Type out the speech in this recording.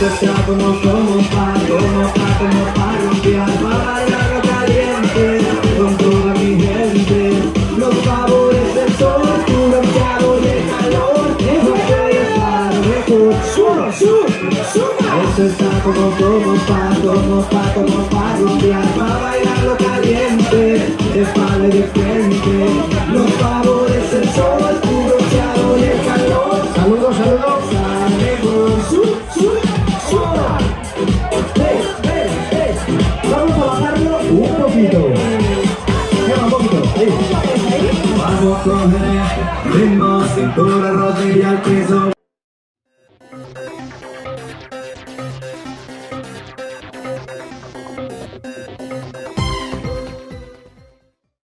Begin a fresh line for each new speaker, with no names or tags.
está como para romper, para bailar caliente, con toda mi gente. Los favores del sol, tu bronceado y el calor, no puede estar mejor. Esto está como para romper, para bailar caliente, de espalda y de frente. Los favores del sol, tu bronceado y el calor. Saludos. Vamos a bajarlo un poquito. Un poquito. Vamos a coger ritmo, cintura, rodilla al piso.